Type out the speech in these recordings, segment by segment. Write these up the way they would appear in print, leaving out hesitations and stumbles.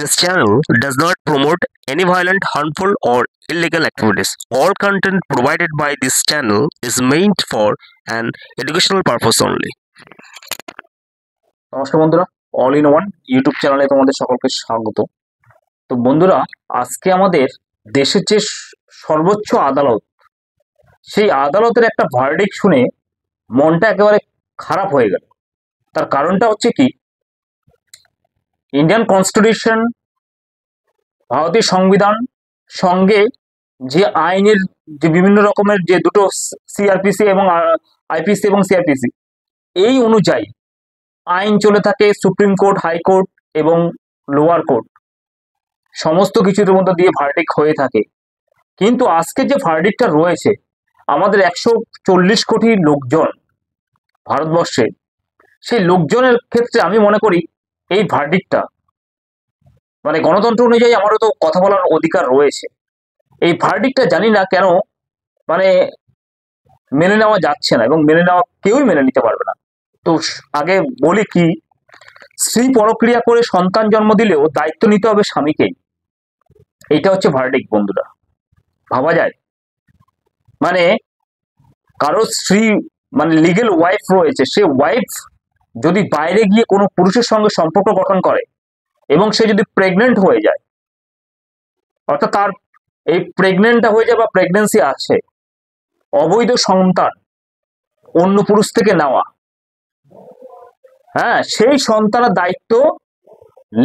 This channel does not promote any violent, harmful, or illegal activities. All content provided by this channel is meant for an educational purpose only. নমস্কার বন্ধুরা, all in one YouTube চ্যানেলে তোমাদের সকলকে স্বাগত। তো বন্ধুরা, আজকে আমাদের দেশের যে সর্বোচ্চ আদালত, সেই আদালতের একটা ভার্ডিক্ট শুনে মনটা একেবারে খারাপ হয়ে গেল। তার কারণটা হচ্ছে কি, ইন্ডিয়ান কনস্টিটিউশন, ভারতীয় সংবিধান সঙ্গে যে আইনের যে বিভিন্ন রকমের যে দুটো সিআরপিসি এবং আইপিসি এবং সিআরপিসি, এই অনুযায়ী আইন চলে থাকে সুপ্রিম কোর্ট, হাইকোর্ট এবং লোয়ার কোর্ট, সমস্ত কিছুর মধ্যে দিয়ে ভার্ডিক্ট হয়ে থাকে। কিন্তু আজকে যে ভার্ডিক্টটা রয়েছে, আমাদের 140 কোটি লোকজন ভারতবর্ষে, সেই লোকজনের ক্ষেত্রে আমি মনে করি এই ভার্ডিক্টটা মানে গণতন্ত্র অনুযায়ী আমারও তো কথা বলার অধিকার রয়েছে। এই ভার্ডিক্টটা জানি না কেন মানে মেনে নেওয়া যাচ্ছে না, এবং মেনে নেওয়া কেউই মেনে নিতে পারবে না। তো আগে বলি কি, স্ত্রী পরক্রিয়া করে সন্তান জন্ম দিলেও দায়িত্ব নিতে হবে স্বামীকেই। এইটা হচ্ছে ভার্ডিক্ট বন্ধুরা। ভাবা যায়, মানে কারো স্ত্রী মানে লিগেল ওয়াইফ রয়েছে, সে ওয়াইফ যদি বাইরে গিয়ে কোনো পুরুষের সঙ্গে সম্পর্ক গঠন করে এবং সে যদি প্রেগনেন্ট হয়ে যায়, অর্থাৎ তার এই প্রেগনেন্টটা হয়ে যায় বা প্রেগনেন্সি আছে, অবৈধ সন্তান অন্য পুরুষ থেকে নেওয়া, হ্যাঁ, সেই সন্তানের দায়িত্ব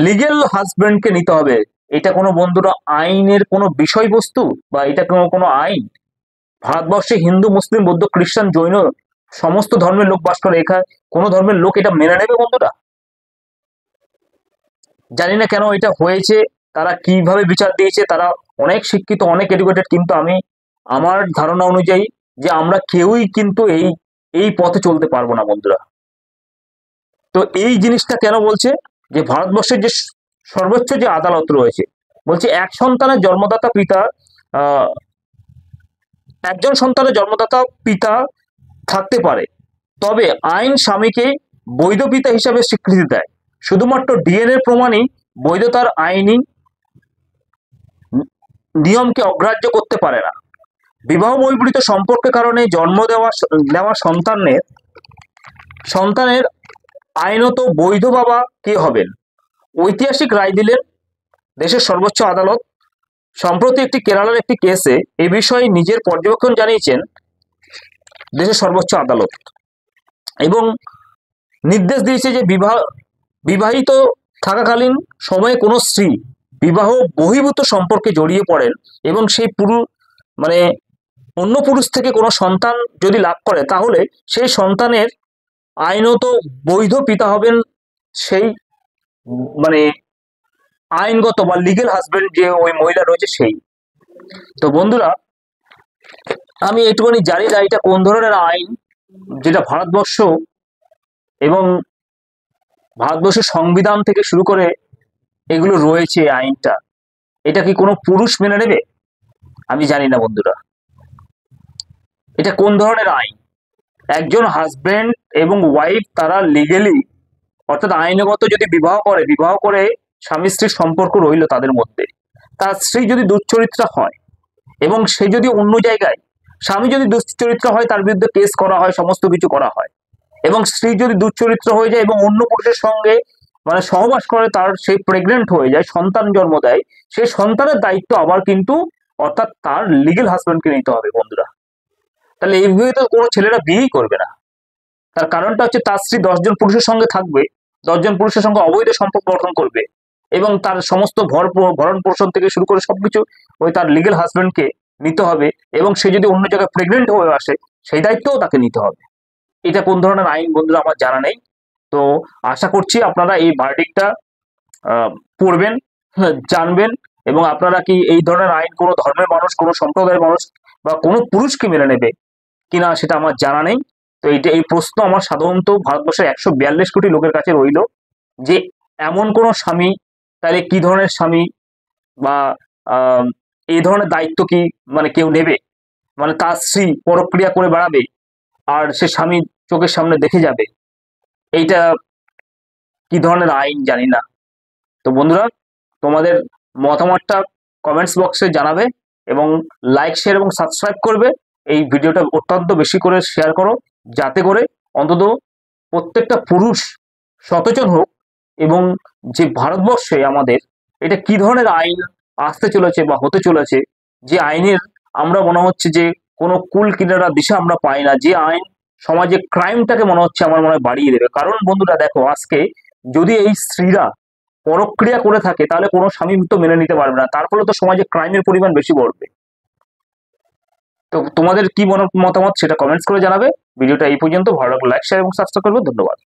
লিগেল হাজবেন্ডকে নিতে হবে। এটা কোনো বন্ধুরা আইনের কোনো বিষয়বস্তু বা এটা কোনো আইন? ভারতবর্ষে হিন্দু, মুসলিম, বৌদ্ধ, খ্রিস্টান, জৈন সমস্ত ধর্মের লোক বাস করে। এখানে কোনো ধর্মের লোক এটা মেনে নেবে বন্ধুরা? জানি না কেন এটা হয়েছে, তারা কিভাবে বিচার দিয়েছে, তারা অনেক শিক্ষিত, অনেক এডুকেটেড, কিন্তু আমার ধারণা অনুযায়ী যে আমরা কেউই কিন্তু এই পথে চলতে পারবো না বন্ধুরা। তো এই জিনিসটা কেন বলছে, যে ভারতবর্ষের যে সর্বোচ্চ যে আদালত রয়েছে, বলছে একজন সন্তানের জন্মদাতা পিতা থাকতে পারে, তবে আইন স্বামীকে বৈধ পিতা হিসাবে স্বীকৃতি দেয়। শুধুমাত্র ডিএনএ প্রমাণই বৈধতার আইনি নিয়মকে অগ্রাহ্য করতে পারে না। বিবাহ বহির্ভূত সম্পর্কের কারণে জন্ম নেওয়া সন্তানের আইনত বৈধ বাবা কে হবেন? ঐতিহাসিক রায় দিলেন দেশের সর্বোচ্চ আদালত। সম্প্রতি একটি কেরালার একটি কেসে এ বিষয়ে নিজের পর্যবেক্ষণ জানিয়েছেন দেশের সর্বোচ্চ আদালত, এবং নির্দেশ দিয়েছে যে বিবাহিত থাকাকালীন সময়ে কোনো স্ত্রী বিবাহ বহির্ভূত সম্পর্কে জড়িয়ে পড়েন এবং সেই অন্য পুরুষ থেকে কোনো সন্তান যদি লাভ করে, তাহলে সেই সন্তানের আইনত বৈধ পিতা হবেন সেই আইনগত বা লিগেল হাজবেন্ড যে ওই মহিলা রয়েছে সেই। তো বন্ধুরা, আমি এটুকুনি জানি না এটা কোন ধরনের আইন, যেটা ভারতবর্ষ এবং ভারতবর্ষের সংবিধান থেকে শুরু করে এগুলো রয়েছে আইনটা, এটা কি কোনো পুরুষ মেনে নেবে? আমি জানি না বন্ধুরা, এটা কোন ধরনের আইন। একজন হাজবেন্ড এবং ওয়াইফ তারা লিগেলি, অর্থাৎ আইনগত যদি বিবাহ করে স্বামী স্ত্রীর সম্পর্ক রইল তাদের মধ্যে, তার স্ত্রী যদি দুশ্চরিত্রা হয় এবং সে যদি অন্য জায়গায়, স্বামী যদি দুশ্চরিত্রা হয় তার বিরুদ্ধে কেস করা হয়, সমস্ত কিছু করা হয়, এবং স্ত্রী যদি দুশ্চরিত্র হয়ে যায় এবং অন্য পুরুষের সঙ্গে সহবাস করে, তার সেই প্রেগনেন্ট হয়ে যায়, সন্তান জন্ম দেয়, সেই সন্তানের দায়িত্ব আবার কিন্তু অর্থাৎ তার লিগেল হাজবেন্ডকে নিতে হবে বন্ধুরা। তাহলে এই বিয়ে তো কোনো ছেলেরা বিয়েই করবে না। তার কারণটা হচ্ছে তার স্ত্রী 10 জন পুরুষের সঙ্গে থাকবে, 10 জন পুরুষের সঙ্গে অবৈধ সম্পর্ক গঠন করবে, এবং তার সমস্ত ভরণ পোষণ থেকে শুরু করে সবকিছু ওই তার লিগেল হাজবেন্ডকে নিতে হবে, এবং সে যদি অন্য জায়গায় প্রেগনেন্ট হয়ে আসে সেই দায়িত্বও তাকে নিতে হবে। এটা কোন ধরনের আইন বন্ধুরা আমার জানা নেই। তো আশা করছি আপনারা এই ভার্ডিক্টটা পড়বেন, জানবেন, এবং আপনারা কি এই ধরনের আইন কোনো ধর্মের মানুষ, কোনো সম্প্রদায়ের মানুষ বা কোনো পুরুষকে মেনে নেবে কিনা সেটা আমার জানা নেই। তো এই প্রশ্ন আমার সাধারণত ভারতবর্ষের 142 কোটি লোকের কাছে রইল, যে এমন কোন স্বামী তাহলে কি ধরনের স্বামী, বা এই ধরনের দায়িত্ব কি কেউ নেবে? তার স্ত্রী পরক্রিয়া করে বেড়াবে আর সে স্বামী চোখের সামনে দেখে যাবে? এইটা কি ধরনের আইন জানি না। তো বন্ধুরা, তোমাদের মতামতটা কমেন্টস বক্সে জানাবে এবং লাইক শেয়ার এবং সাবস্ক্রাইব করবে। এই ভিডিওটা অত্যন্ত বেশি করে শেয়ার করো, যাতে করে অন্তত প্রত্যেকটা পুরুষ সচেতন হোক এবং যে ভারতবর্ষে আমাদের এটা কি ধরনের আইন আসতে চলেছে বা হতে চলেছে, যে আইনের আমরা মনে হচ্ছে যে কোনো কুল কিনারা দিশা আমরা পাই না, যে আইন সমাজে ক্রাইমটাকে মনে হচ্ছে আমার মনে হয় বাড়িয়ে দেবে। কারণ বন্ধুরা দেখো, আজকে যদি এই স্ত্রীরা পরক্রিয়া করে থাকে তাহলে কোনো স্বামী তো মেনে নিতে পারবে না, তার ফলে তো সমাজে ক্রাইমের পরিমাণ বেশি বাড়বে। তো তোমাদের কি মতামত সেটা কমেন্টস করে জানাবে। ভিডিওটা এই পর্যন্ত, ভালো লাগলে লাইক শেয়ার এবং সাবস্ক্রাইব করবে। ধন্যবাদ।